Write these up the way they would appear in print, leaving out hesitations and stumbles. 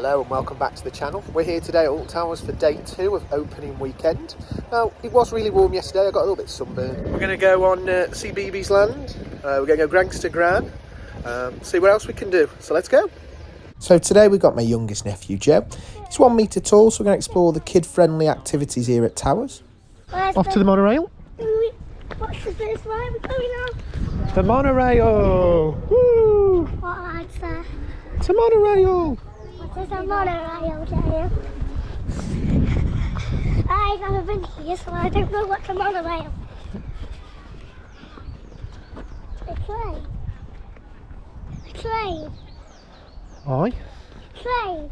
Hello and welcome back to the channel. We're here today at Alton Towers for day 2 of opening weekend. Now, it was really warm yesterday, I got a little bit sunburned. We're going to go on CBeebies land, we're going to go Gangster Gran, see what else we can do. So let's go. So today we've got my youngest nephew Joe. He's 1 metre tall, so we're going to explore the kid-friendly activities here at Towers. Off to the monorail. What's the first one we're going on? The monorail! Woo! What ride's there? It's a monorail! What is a monorail, Daniel? I've never been here, so I don't know what's a monorail. A train. A train. Aye. Train.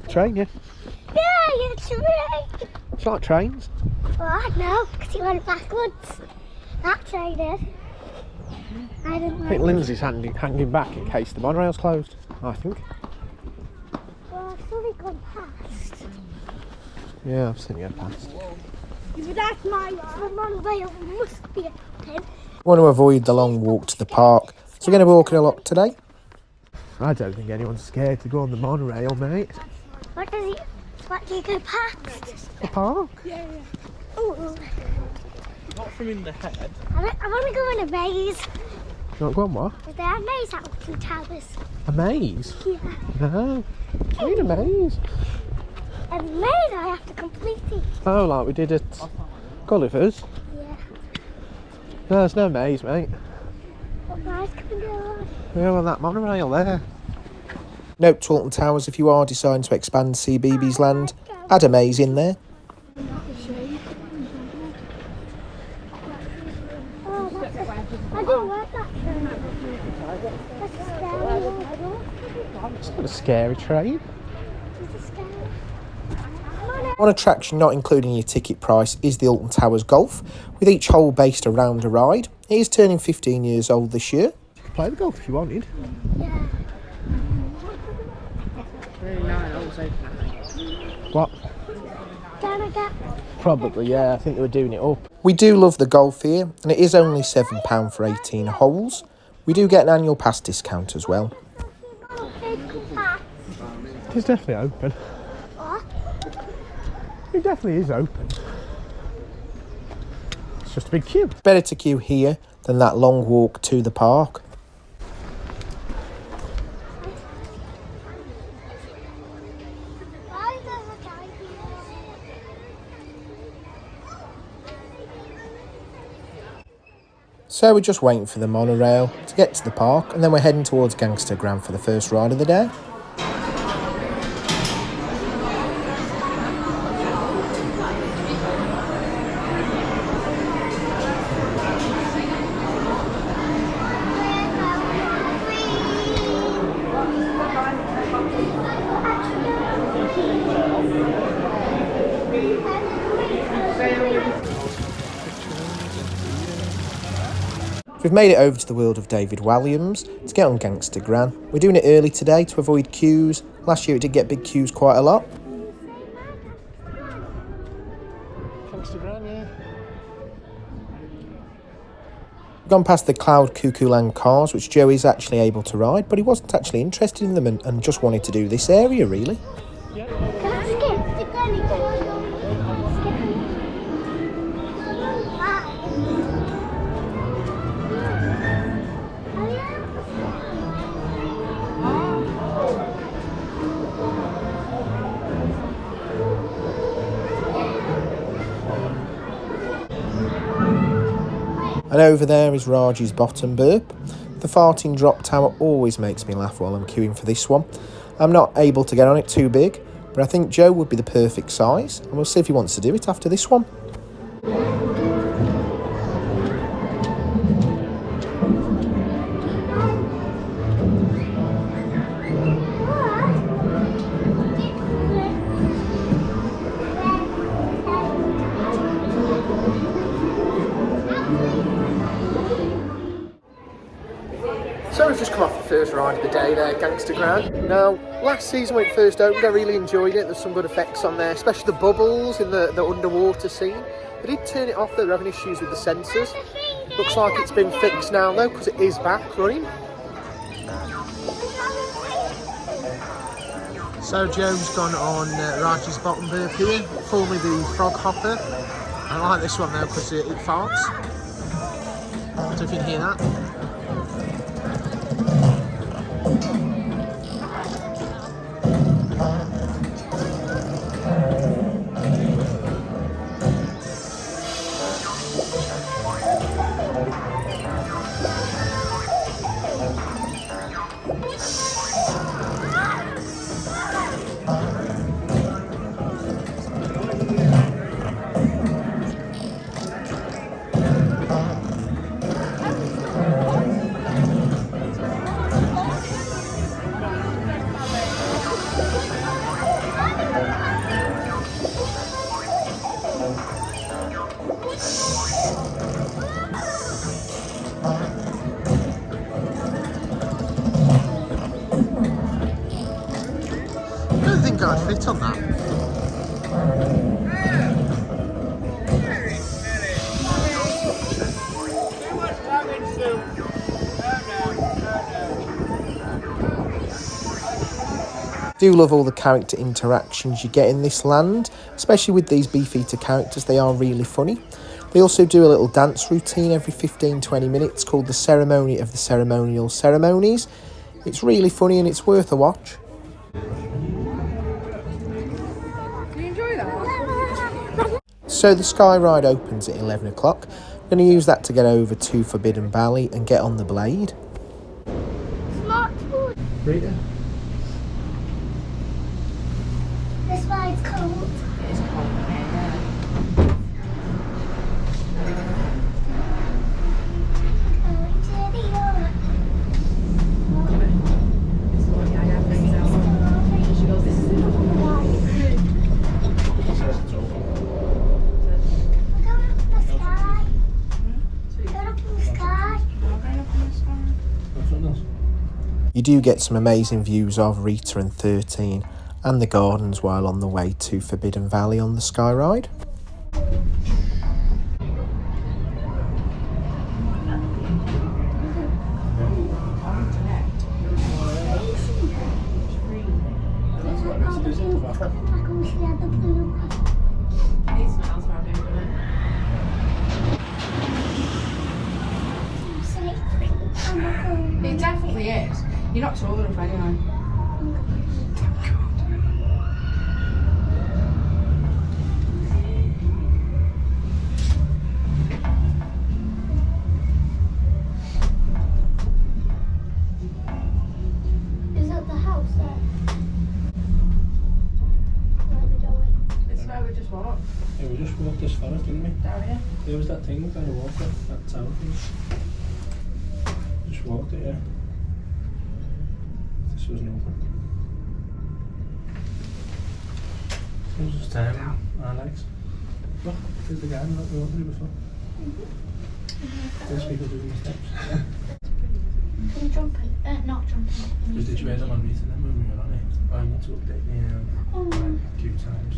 Train, yeah. Yeah, it's a train. It's like trains. Well, I know, because he went backwards. That train is. I didn't I like think Lindsay's hanging back in case the monorail's closed, I think. Well, I've suddenly gone past. Yeah, I've seen you go past. That's my monorail must be open. We want to avoid the long walk to the park, so we're going to be walking a lot today. I don't think anyone's scared to go on the monorail, mate. What do you go past? The park? Yeah. Oh. Not from in the head. I want to go in a maze. You want to go on what? Is there a maze at Alton Towers? A maze? Yeah. No. I need a maze. A maze, I have to complete it. Oh, like we did at Gulliver's? Yeah. No, there's no maze, mate. What rides can we go on? Yeah, well, that monorail there. Note to Alton Towers, if you are deciding to expand CBeebies land, add a maze in there. I don't like that train. That's a scary one. It's not a scary train. It's a scary One attraction not including your ticket price is the Alton Towers Golf, with each hole based around a ride. It is turning 15 years old this year. You could play the golf if you wanted. Yeah. What? Can I get? Probably, yeah. I think they were doing it up. We do love the golf here, and it is only £7 for 18 holes. We do get an annual pass discount as well. It's definitely open. What? It definitely is open. It's just a big queue. It's better to queue here than that long walk to the park. So we're just waiting for the monorail to get to the park, and then we're heading towards Gangster Gran for the first ride of the day. We've made it over to the world of David Walliams to get on Gangster Gran. We're doing it early today to avoid queues. Last year it did get big queues quite a lot. Gangster Gran, yeah. We've gone past the Cloud Cuckoo Land cars, which Joe is actually able to ride, but he wasn't actually interested in them and just wanted to do this area, really. Can I skip? And over there is Raji's bottom burp. The farting drop tower always makes me laugh while I'm queuing for this one. I'm not able to get on it, too big, but I think Joe would be the perfect size, and we'll see if he wants to do it after this one. So we've just come off the first ride of the day there, Gangster Gran. Now, last season when it first opened, I really enjoyed it. There's some good effects on there, especially the bubbles in the underwater scene. They did turn it off, they were having issues with the sensors. Looks like it's been fixed now though, because it is back running. So Joe's gone on Raj's bottom berth here, formerly the frog hopper. I like this one though because it farts. I don't know if you can hear that. I don't think I'd fit on that. Do love all the character interactions you get in this land, especially with these Beefeater characters. They are really funny. They also do a little dance routine every 15-20 minutes called the Ceremony of the Ceremonial Ceremonies. It's really funny and it's worth a watch. So the Sky Ride opens at 11 o'clock. I'm going to use that to get over to Forbidden Valley and get on the Blade. Rita? This ride's cold. It's cold in here, yeah. It's what I have things out. She goes, this is enough of a ride. We're going up in the sky. Going up in the sky. You do get some amazing views of Rita and 13 and the gardens while on the way to Forbidden Valley on the Sky Ride. It smells around here, doesn't it? It definitely is. You're not tall enough anyway. Is that the house there? Where are we going? It's where we just walked. Yeah, we just walked this forest, didn't we? Down here. There was that thing we're going to walk up, that tower thing. Just walked it, yeah. This wasn't open. It was just time, Alex. Look, there's the garden that we walked through before. There's people doing the steps. Can you jump in? Not jump in. Because did you hear them on meeting them when we were on it? I need to update me a few times.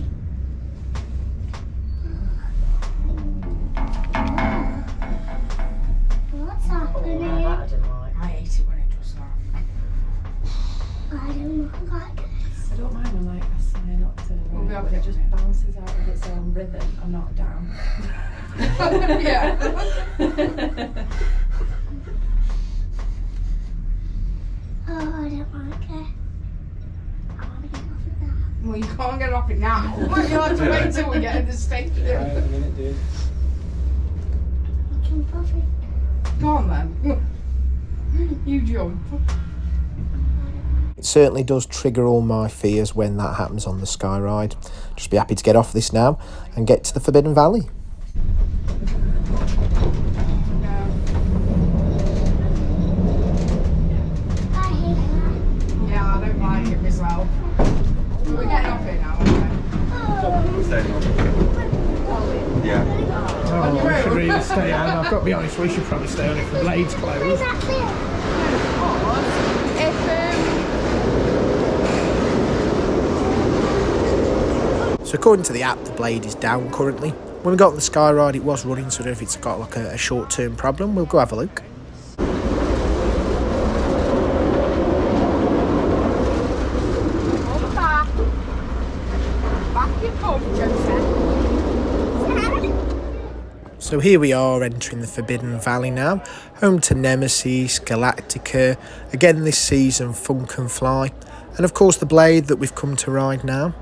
What's happening? I didn't like. I hate it when it does that. I don't look like this. I don't mind, I like a sign up to the We'll be right, able but to it just bounces out of its own rhythm and not down. Yeah. Oh, I don't like it. I want to get off of that. Well, you can't get off it now. You'll have to wait till we get to the station. Right, I mean it did. I'll jump off it. Go on then. You jump. It certainly does trigger all my fears when that happens on the Sky Ride. Just be happy to get off this now and get to the Forbidden Valley. I hate that. Yeah, I don't like it myself. We're getting off it now, anyway. Yeah. Oh, we should really stay on. I've got to be honest, we should probably stay on if the Blade's closed. Exactly. So according to the app, the Blade is down currently. When we got on the Sky Ride, it was running, so I don't know if it's got like a short-term problem. We'll go have a look. Hold back. So here we are entering the Forbidden Valley now, home to Nemesis, Galactica, again this season Funk and Fly, and of course the Blade that we've come to ride now.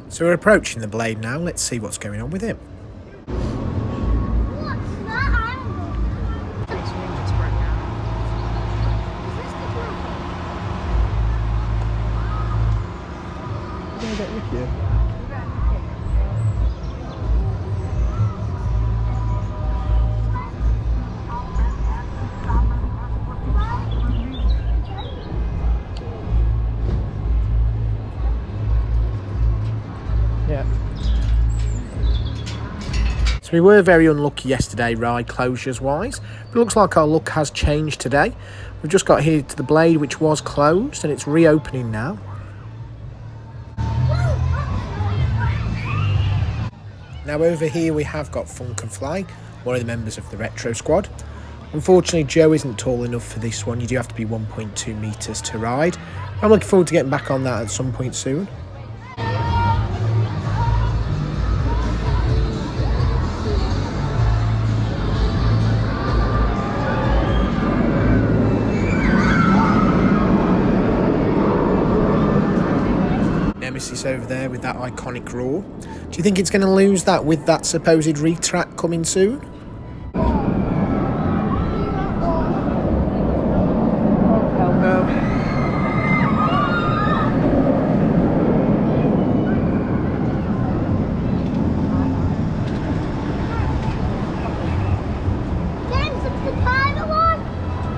So we're approaching the Blade now, let's see what's going on with him. What's that animal? Its wing just broke out. Is this the Yeah. So we were very unlucky yesterday ride closures wise, but it looks like our luck has changed today. We've just got here to the Blade which was closed and it's reopening now. Now over here we have got Funk and Fly, one of the members of the Retro Squad. Unfortunately Joe isn't tall enough for this one, you do have to be 1.2 metres to ride. I'm looking forward to getting back on that at some point soon. Nemesis over there with that iconic roar. Do you think it's going to lose that with that supposed retrack coming soon? James, it's the private one.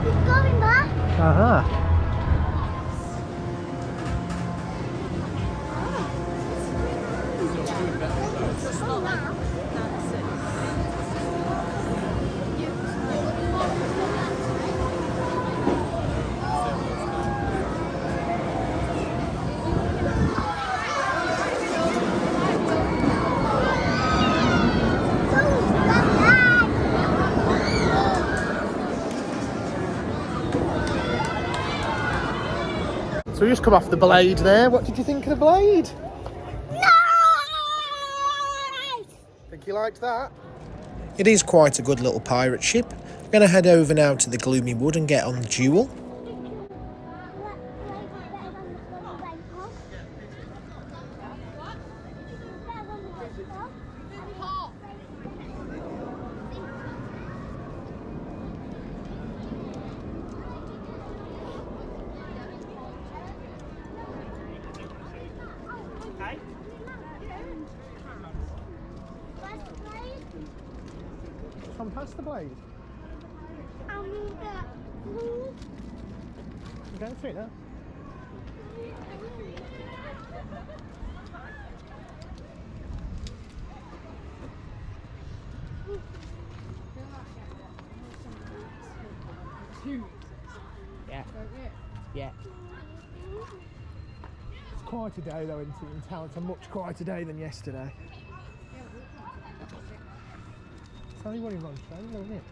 He's going back. Aha. So we just come off the Blade there. What did you think of the Blade? Nice! Think you liked that? It is quite a good little pirate ship. I'm going to head over now to the Gloomy Wood and get on the Jewel. Come past the Blade. You going through it now? Yeah. Yeah. It's quite a day though, isn't it, in town? It's a much quieter day than yesterday. It's only running on train, isn't it?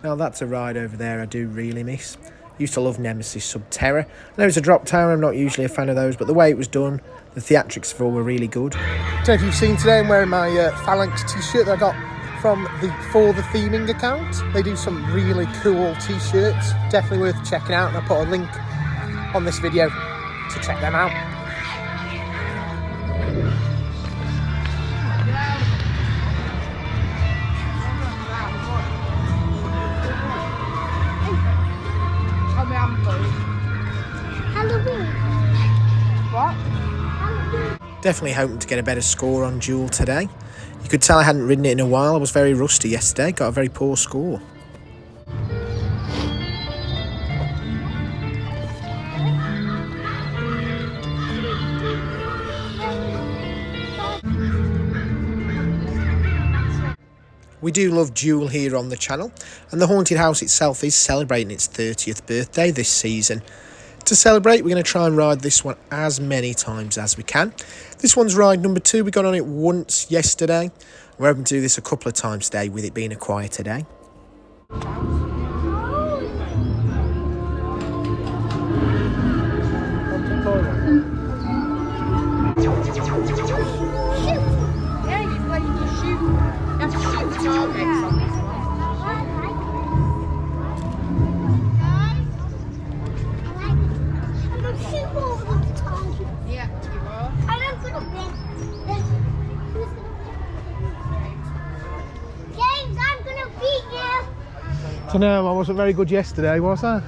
Now that's a ride over there I do really miss. Used to love Nemesis Subterra. I know it's a drop tower, I'm not usually a fan of those, but the way it was done, the theatrics of all were really good. I don't know if you've seen today, I'm wearing my Phalanx t-shirt that I got from the For the Theming account. They do some really cool t-shirts, definitely worth checking out, and I'll put a link on this video to check them out. Halloween. What? Halloween. Definitely hoping to get a better score on Jewel today. You could tell I hadn't ridden it in a while. I was very rusty yesterday, got a very poor score. We do love Jewel here on the channel, and the haunted house itself is celebrating its 30th birthday this season. To celebrate, we're going to try and ride this one as many times as we can. This one's ride number 2. We got on it once yesterday. We're hoping to do this a couple of times today, with it being a quieter day. I know, I wasn't very good yesterday, was I?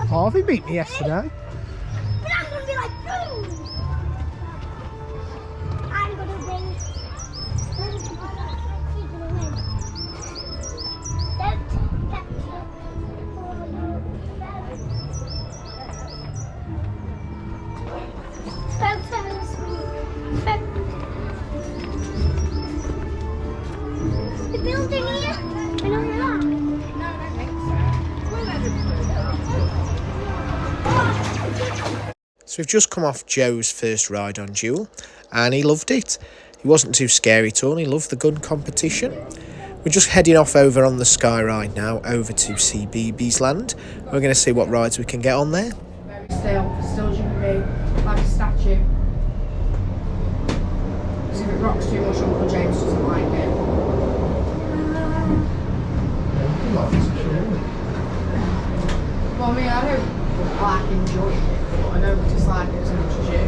Harvey beat me yesterday. But I'm gonna be like, boom! I'm gonna win. You're gonna win. Don't get photos. The building here? I know you're not. No, I don't think so. So we've just come off Joe's first ride on Jewel, and he loved it. He wasn't too scary at all. He loved the gun competition. We're just heading off over on the Sky Ride now, over to CBeebies Land. We're going to see what rides we can get on there. Very still jumpy, like a statue. Because if it rocks too much, Uncle James doesn't like it. Well, I mean, I don't like enjoy it, but I don't dislike it as much as you.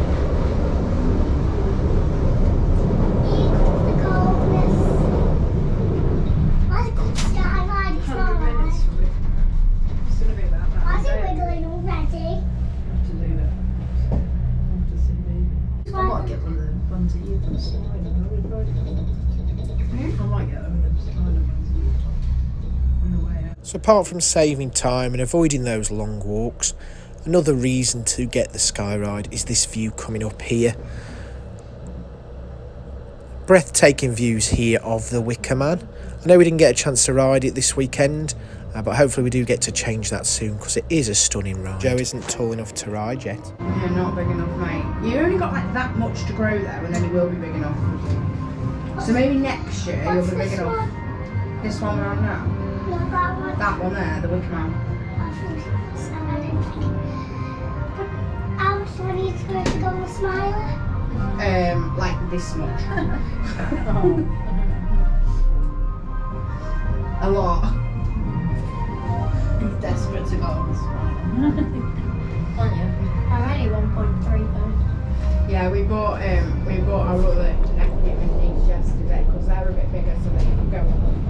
The coldness. Why is it Sky Ride? It's not right. It's going to be about that. Why is it wiggling already? To do that. I might get one of them ones that you can slide on. I might get one of them slide on the way out. So apart from saving time and avoiding those long walks, another reason to get the Sky Ride is this view coming up here. Breathtaking views here of the Wicker Man. I know we didn't get a chance to ride it this weekend, but hopefully we do get to change that soon, because it is a stunning ride. Joe isn't tall enough to ride yet. Yeah, not big enough, mate. You only got like that much to grow there, and then it will be big enough. So maybe next year you'll be big enough. This one we're on now? No, that one. That one there, the Wicker Man. I think so. I don't think. But how much do I need to go on the Smiler? Like this much. A lot. He's desperate to go on this one. Aren't you? I'm only 1.3 though. Yeah, we bought our other nephew and niece yesterday because they're a bit bigger, so they can go.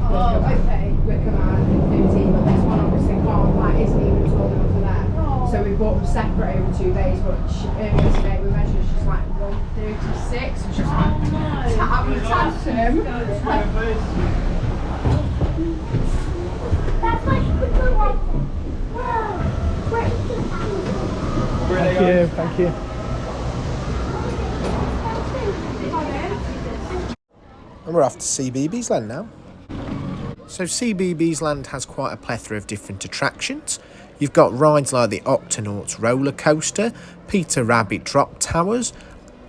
Oh, okay. Wicker Man and 15, but this one obviously can't, like, isn't even tall enough for that. Oh. So we bought them separate over 2 days, but yesterday we measured, she's like 136, and she's like, tap him. That's why she could go like whoa. Thank you, thank you. And we're off to CBeebies Land now. So CBeebies Land has quite a plethora of different attractions. You've got rides like the Octonauts roller coaster, Peter Rabbit drop towers,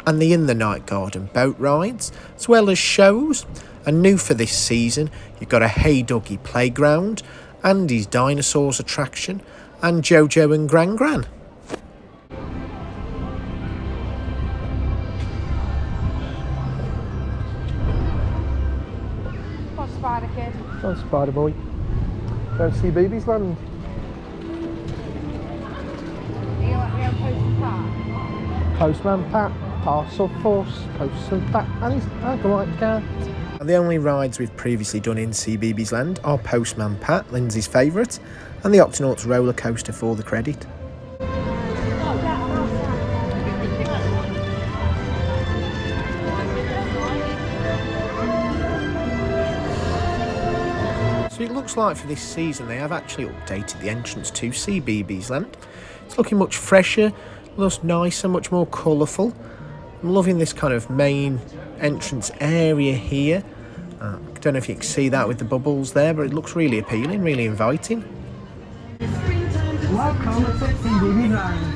and the In the Night Garden boat rides, as well as shows. And new for this season, you've got a Hey Doggy playground, Andy's Dinosaurs attraction, and Jojo and Gran Gran. What's Spider Kid? Oh, Spider Boy. Go to CBeebies Land. Are you like me on Postman Park? Postman Pat, Parcel Force, Postman Pat, and his Agawite Cat. The only rides we've previously done in CBeebies Land are Postman Pat, Lindsay's favourite, and the Octonauts roller coaster for the credit. So it looks like for this season they have actually updated the entrance to CBeebies Land. It's looking much fresher, looks nicer, much more colourful, I'm loving this kind of main entrance area here. I don't know if you can see that with the bubbles there, but it looks really appealing, really inviting. Welcome to CBeebies Land.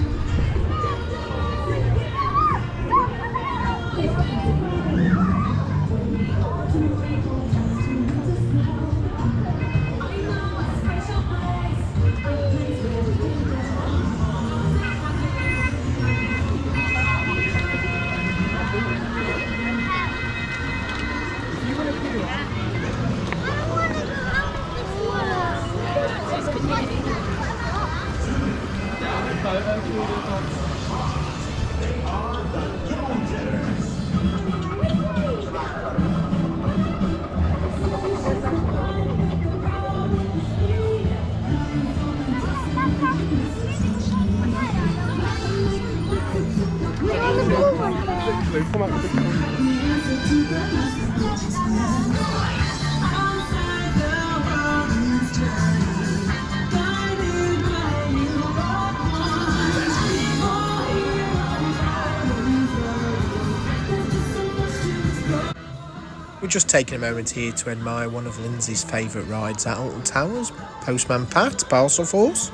We're just taking a moment here to admire one of Lindsay's favourite rides at Alton Towers, Postman Pat, Parcel Force.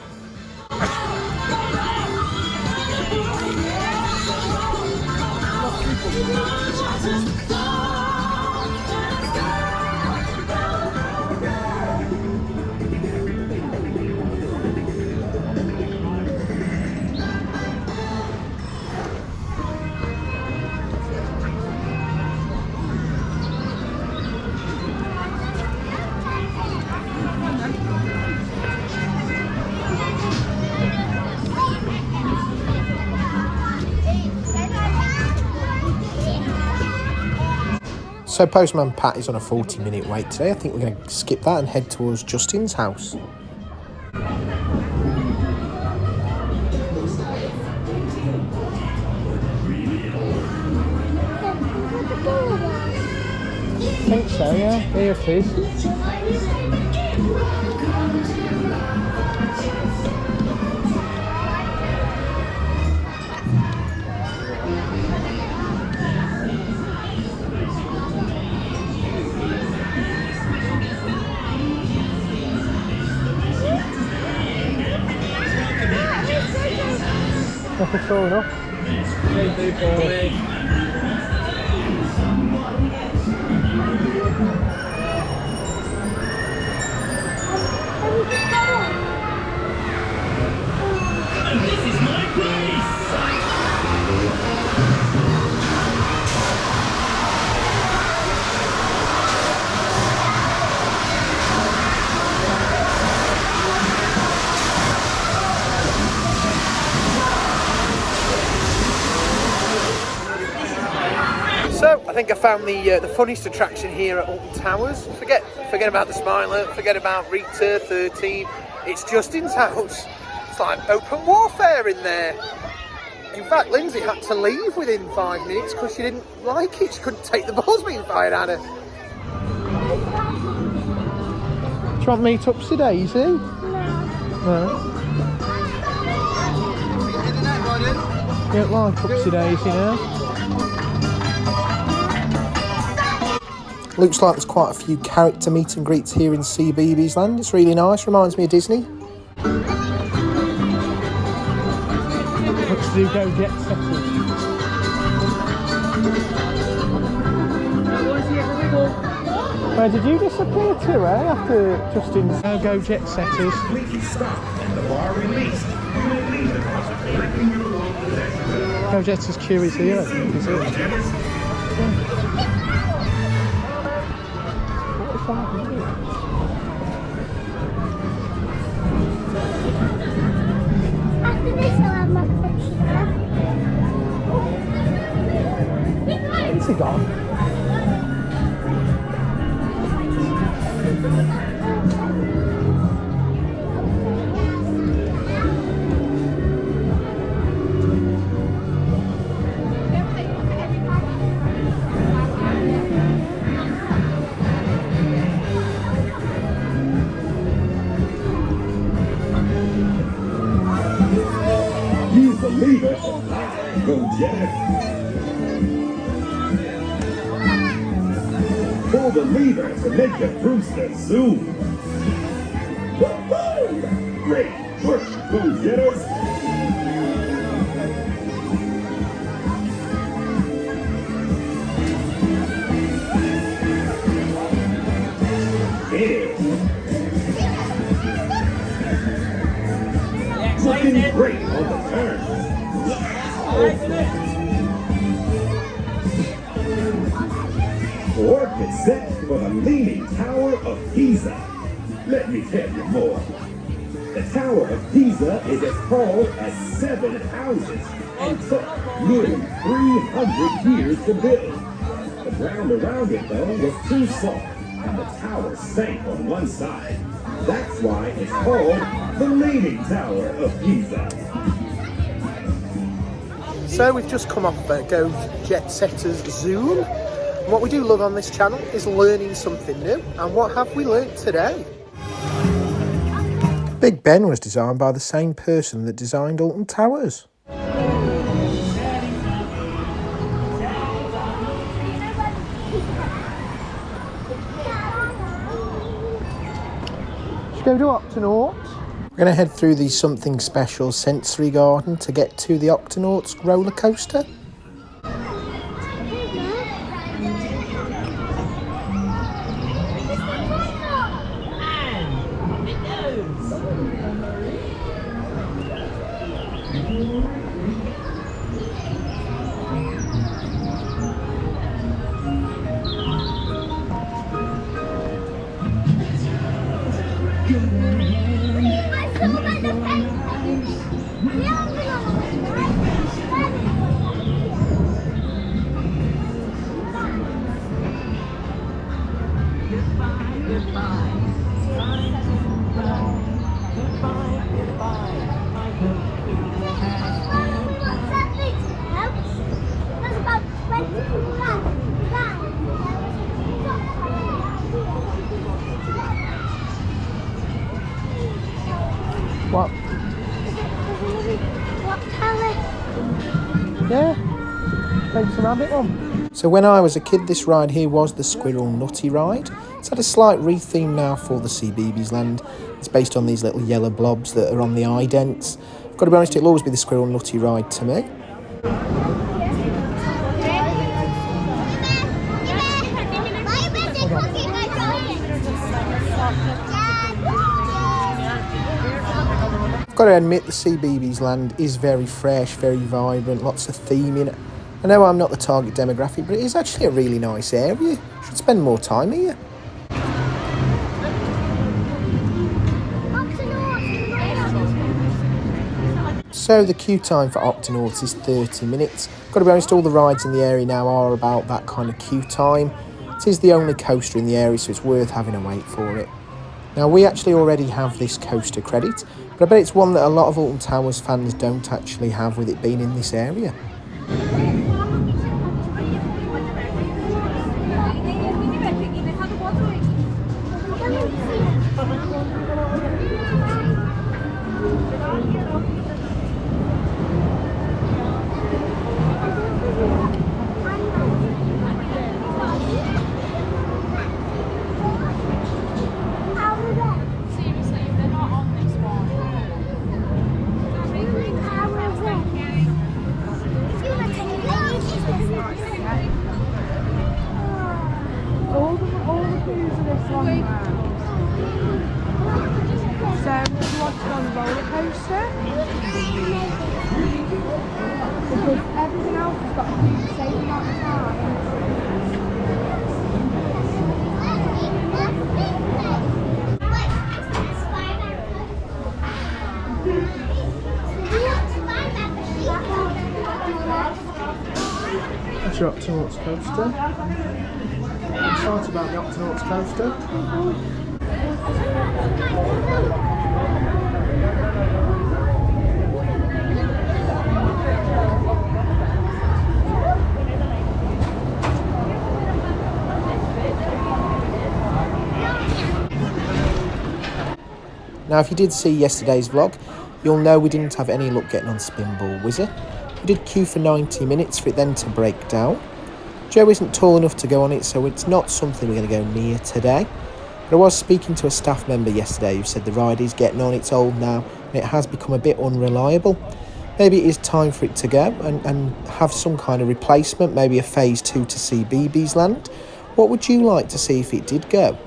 So Postman Pat is on a 40-minute wait today. I think we're going to skip that and head towards Justin's house. I think so, yeah. Here it is. Nothing tall enough. This is my place! So I think I found the funniest attraction here at Alton Towers. Forget about the Smiler, forget about Rita 13. It's Justin's house. It's like open warfare in there. In fact, Lindsay had to leave within 5 minutes because she didn't like it. She couldn't take the balls being fired at her. Do you want meet-ups today, you see? No. You don't like Upsy Daisy now? Looks like there's quite a few character meet and greets here in CBeebies Land. It's really nice, reminds me of Disney. Let's do Go Jet Setters. Where did you disappear to, after Justin's Go Jet Setters? Go Jet Setters queue is here, I think, is it? After this, I'll have my picture. Where's he gone? You believe it? Go Jet! Tell the leader to make the rooster zoom. Woo-hoo! Great push, go-getters! Looking great on the turn. Work is set for the Leaning Tower of Pisa. Let me tell you more. The Tower of Pisa is as tall as 7 houses and took nearly 300 years to build. The ground around it, though, was too soft, and the tower sank on one side. That's why it's called the Leaning Tower of Pisa. So we've just come off Go Jet Setters Zoom. And what we do love on this channel is learning something new. And what have we learnt today? Big Ben was designed by the same person that designed Alton Towers. Go to Octonauts. We're going to head through the Something Special Sensory Garden to get to the Octonauts roller coaster. What? Yeah, thanks a rabbit one. So when I was a kid, this ride here was the Squirrel Nutty ride. It's had a slight retheme now for the CBeebies land. It's based on these little yellow blobs that are on the idents. I've got to be honest, it'll always be the Squirrel Nutty ride to me. I've got to admit, the CBeebies land is very fresh, very vibrant, lots of theme in it. I know I'm not the target demographic, but it is actually a really nice area. You should spend more time here. So the queue time for Octonauts is 30 minutes. Got to be honest, all the rides in the area now are about that kind of queue time. It is the only coaster in the area, so it's worth having a wait for it. Now, we actually already have this coaster credit, but I bet it's one that a lot of Alton Towers fans don't actually have with it being in this area. So, do you want to go on the roller coaster? Because everything else has got to do the same amount of time. That's your Octonauts coaster. Excited about the Octonauts coaster. Now, if you did see yesterday's vlog, you'll know we didn't have any luck getting on Spinball Wizard. We did queue for 90 minutes for it then to break down. Joe isn't tall enough to go on it, so it's not something we're going to go near today. But I was speaking to a staff member yesterday who said the ride is getting on, it's old now, and it has become a bit unreliable. Maybe it is time for it to go and have some kind of replacement, maybe a phase 2 to CBeebies Land. What would you like to see if it did go?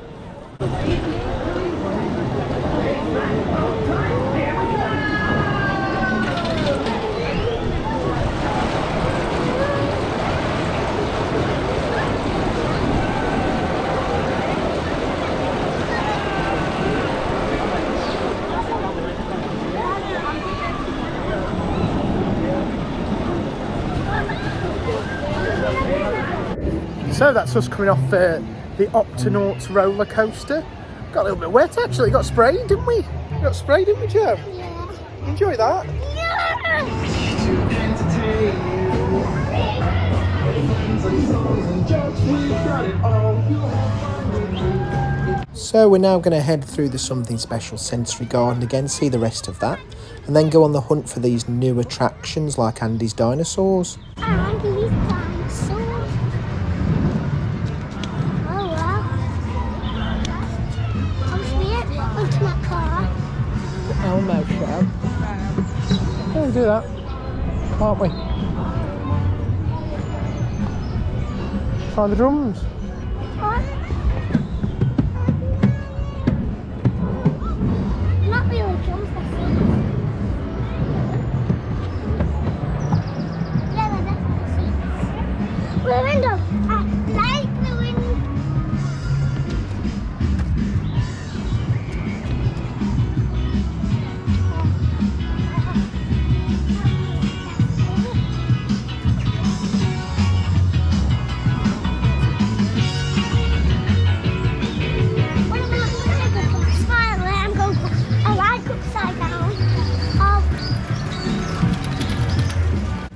So that's us coming off the Octonauts roller coaster. Got a little bit wet actually, got sprayed, didn't we? Got sprayed, didn't we, Joe? Yeah. Enjoy that. So we're now going to head through the Something Special Sensory Garden again, see the rest of that, and then go on the hunt for these new attractions like Andy's Dinosaurs. Andy's dinosaurs. Oh wow. I'm scared. Into my car. Elmo show. Yeah, we do that, can't we? Try the drums. Not really drums, I think. Yeah, they're definitely seats. Well, window. I like the window.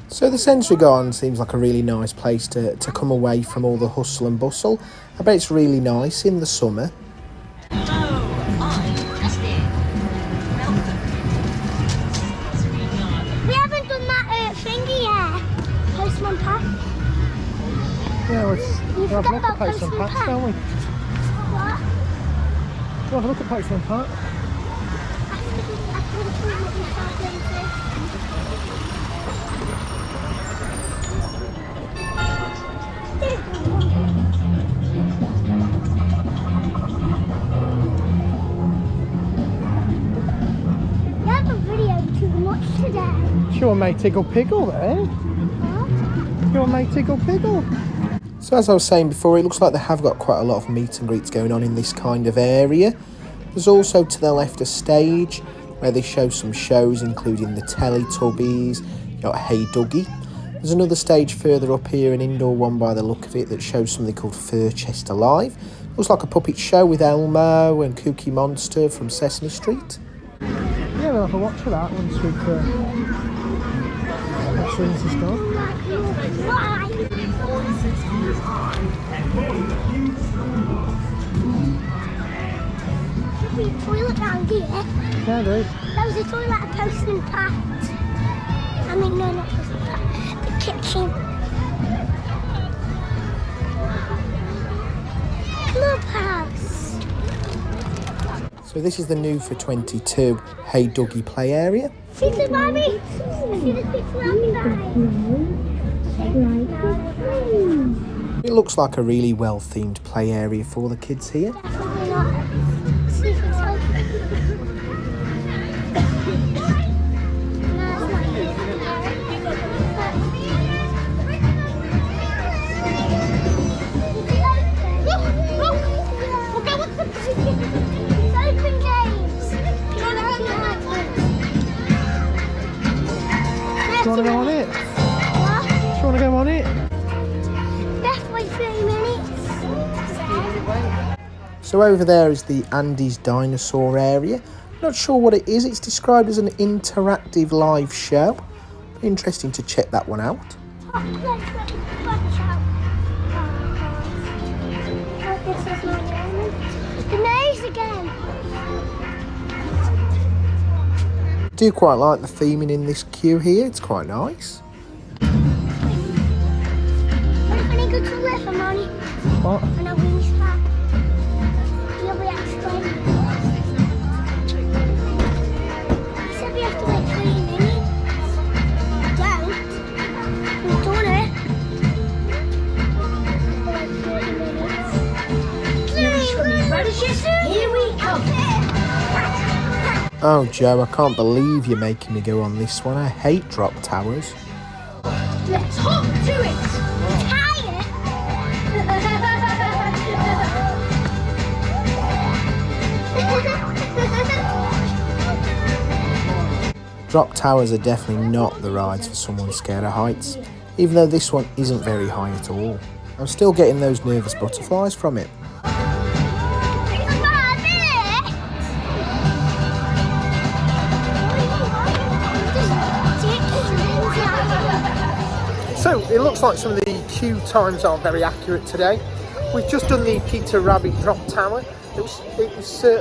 So the Sensory Garden seems like a really nice place to come away from all the hustle and bustle. I bet it's really nice in the summer. We haven't done that thingy yet. Postman Pat. Yeah, we'll You have a forgot look at about Postman Postman Pat, Pat. don't we? What? We'll have a look at Postman Pat. After the film that we start going to. You haven't videoed too much today. Sure, mate, Tiggle Piggle there. Huh? Your mate Tiggle Piggle. So as I was saying before, it looks like they have got quite a lot of meet and greets going on in this kind of area. There's also to the left a stage where they show some shows including the Teletubbies, you got Hey Dougie. There's another stage further up here, an indoor one by the look of it, that shows something called Furchester Live. Looks like a puppet show with Elmo and Cookie Monster from Sesame Street. Yeah, we'll have a watch for that once we've this gone. Why? Should be a toilet round here. Yeah, dude. That was a toilet at Postman Pat. I mean, no, not Postman Pat. The kitchen. Clubhouse. So this is the new for 22 Hey Dougie play area. See the mommy? See the picture of me? It looks like a really well themed play area for the kids here. Definitely not. See if it's like... No, it's not here. Look, what's the break? It's open games. Do you want to go on it? What? Do you want to go on it? Definitely 3 minutes. So over there is the Andy's Dinosaur area. Not sure what it is. It's described as an interactive live show. Interesting to check that one out. Oh, watch out. Oh, this is my diamond. The nose again. I do quite like the theming in this queue here. It's quite nice. When the deliver money What? and a wing strap. You'll be explaining. He said we have to wait 3 minutes. Don't. We've done it. Here we come. Oh, Joe, I can't believe you're making me go on this one. I hate drop towers. Let's hop to it. Drop towers are definitely not the rides for someone scared of heights, even though this one isn't very high at all. I'm still getting those nervous butterflies from it. So it looks like some of the queue times aren't very accurate today. We've just done the Peter Rabbit drop tower. It was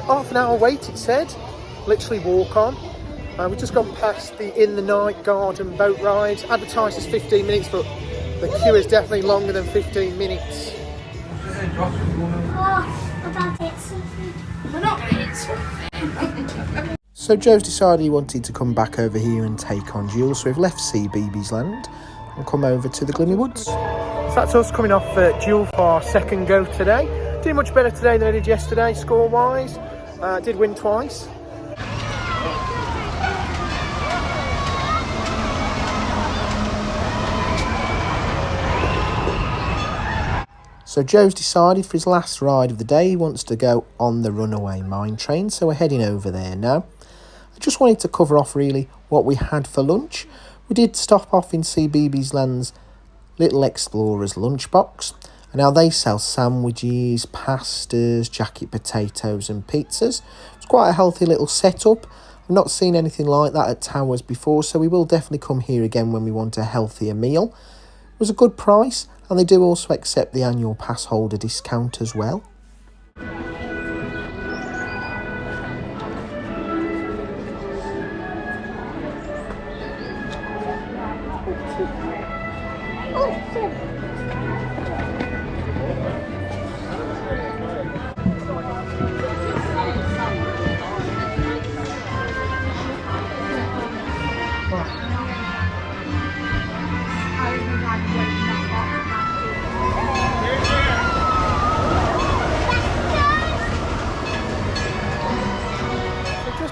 half an hour wait, it said, literally walk on. We've just gone past the In the Night garden boat ride, advertised as 15 minutes, but the queue is definitely longer than 15 minutes. We're not going to hit something. So Joe's decided he wanted to come back over here and take on Jules, so we've left CBeebies Land and come over to the Gloomy Woods. So that's us coming off Jules for our second go today. Doing much better today than I did yesterday, score-wise. Did win twice. So Joe's decided for his last ride of the day he wants to go on the Runaway Mine Train, so we're heading over there now. I just wanted to cover off really what we had for lunch. We did stop off in CBeebies Land's Little Explorers lunchbox, and now they sell sandwiches, pastas, jacket potatoes and pizzas. It's quite a healthy little setup. I've not seen anything like that at Towers before, so we will definitely come here again when we want a healthier meal. It was a good price, and they do also accept the annual pass holder discount as well.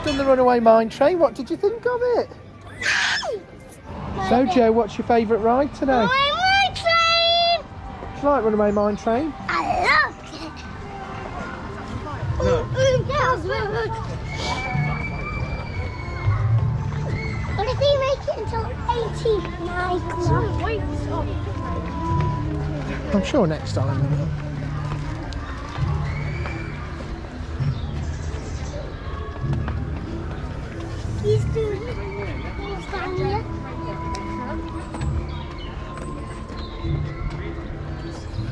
Done the Runaway Mine Train. What did you think of it? So Joe, what's your favourite ride today? Runaway Mine Train! Do you like Runaway Mine Train? I loved it. No. What if they make it until 89 o'clock? I'm sure next time they will. He's doing things down here.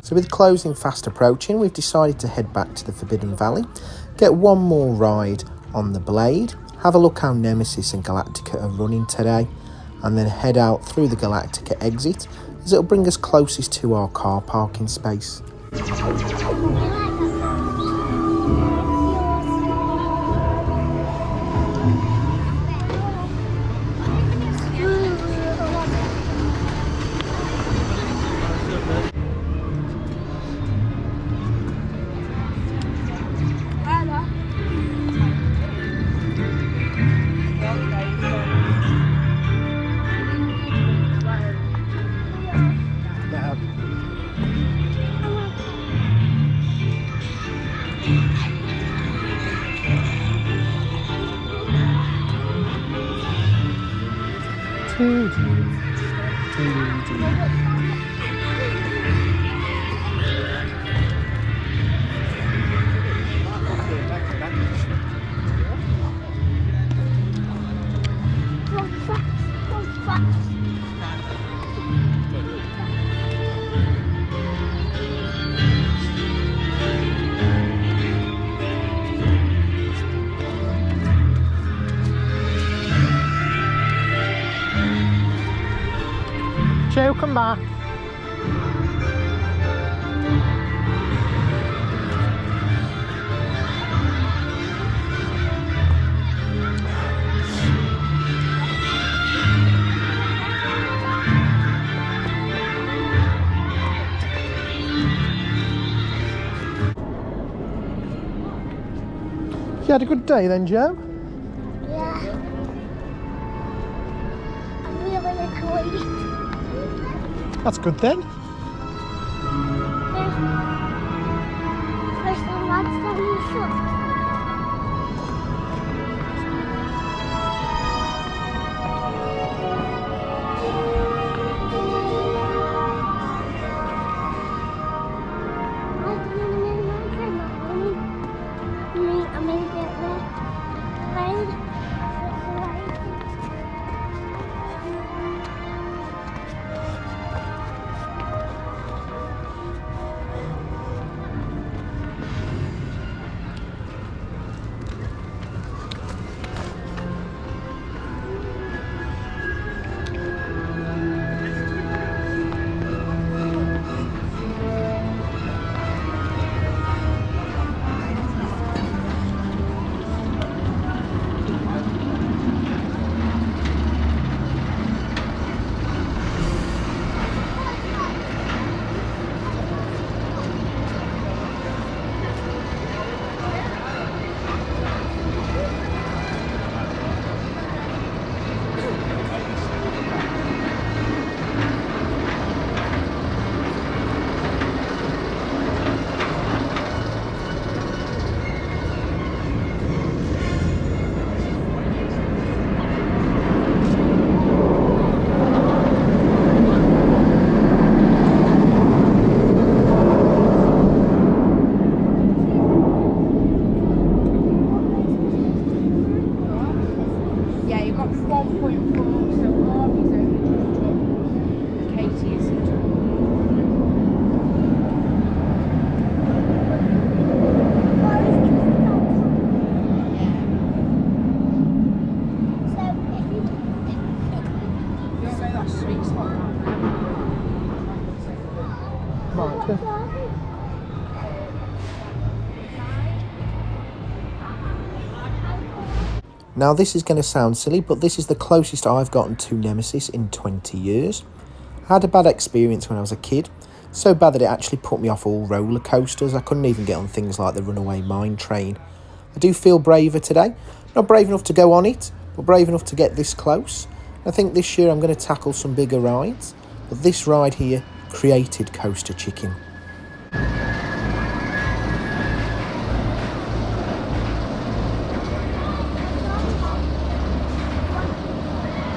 So with closing fast approaching, we've decided to head back to the Forbidden Valley, get one more ride on the Blade, have a look how Nemesis and Galactica are running today, and then head out through the Galactica exit, as it'll bring us closest to our car parking space. Joe, come back. You had a good day then, Joe? Yeah. I'm really enjoyed it. That's good then. There's some lads down the shop. Yeah, you've got 1.4, so Harvey's only just up. Katie isn't up. You don't know that sweet spot down there. Right, okay. Now this is going to sound silly, but this is the closest I've gotten to Nemesis in 20 years. I had a bad experience when I was a kid, so bad that it actually put me off all roller coasters. I couldn't even get on things like the Runaway Mine Train. I do feel braver today. Not brave enough to go on it, but brave enough to get this close. I think this year I'm going to tackle some bigger rides, but this ride here created Coaster Chicken.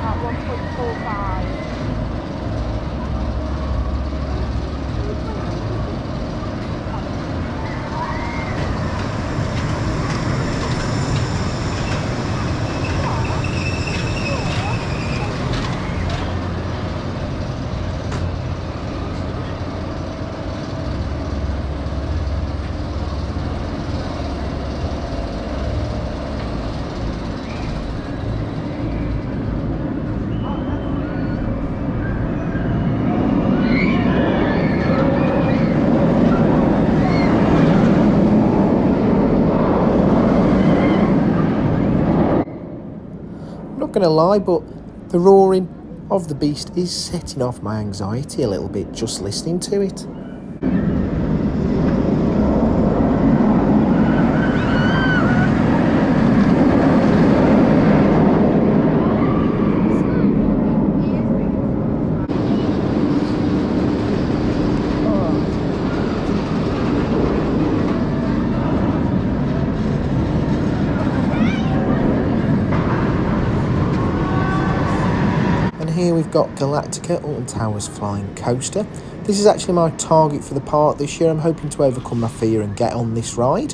At 1.45. Not going to lie, but the roaring of the beast is setting off my anxiety a little bit just listening to it. Here we've got Galactica, Alton Towers Flying Coaster. This is actually my target for the park this year. I'm hoping to overcome my fear and get on this ride.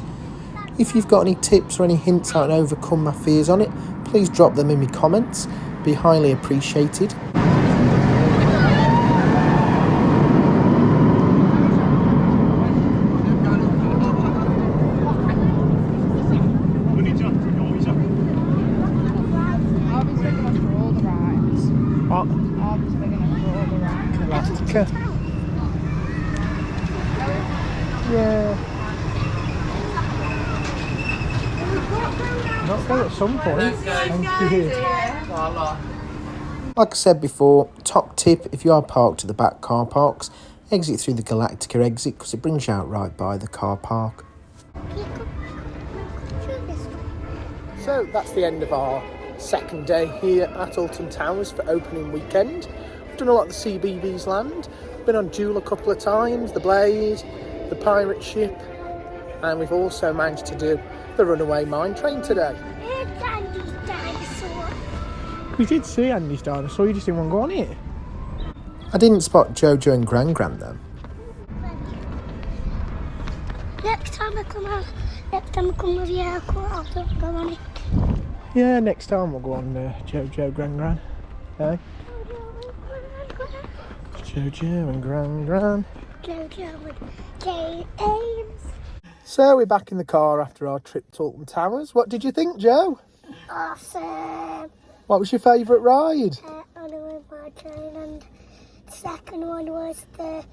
If you've got any tips or any hints how to overcome my fears on it, please drop them in my comments. Be highly appreciated. Harvey's big enough for all the rides. What? Harvey's big enough for all the rides. Galactica. Yeah. Not go at some point. Thank you. Like I said before, top tip, if you are parked at the back car parks, exit through the Galactica exit because it brings you out right by the car park. Can you come through this way? So that's the end of our second day here at Alton Towers for opening weekend. We've done a lot of the CBeebies land. Been on Jewel a couple of times, the Blade, the pirate ship, and we've also managed to do the runaway mine train today. It's Andy's dinosaur. We did see Andy's dinosaur, you just didn't want to go on it. I didn't spot Jojo and Gran though. Next time I come with you, I'll go on it. Yeah, next time we'll go on Jojo, Gran. Okay? Jojo and Gran. Jojo and James. So we're back in the car after our trip to Alton Towers. What did you think, Joe? Awesome. What was your favourite ride? Runaway mine train, and the second one was the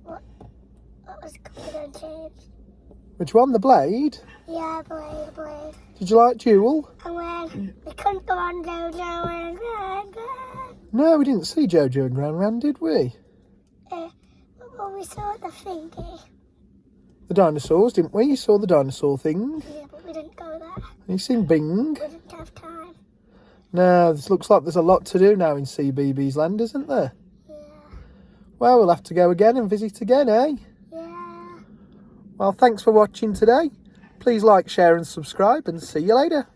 what was it called again, James? Which one? The Blade? Yeah, Blade. Did you like Jewel? And when we couldn't go on Jojo and Gran. No, we didn't see Jojo and Gran, did we? Well, we saw the thingy. The dinosaurs, didn't we? You saw the dinosaur thing. Yeah, but we didn't go there. You seen Bing? We didn't have time. No, this looks like there's a lot to do now in CBeebies land, isn't there? Yeah. Well, we'll have to go again and visit again, eh? Yeah. Well, thanks for watching today. Please like, share and subscribe, and see you later.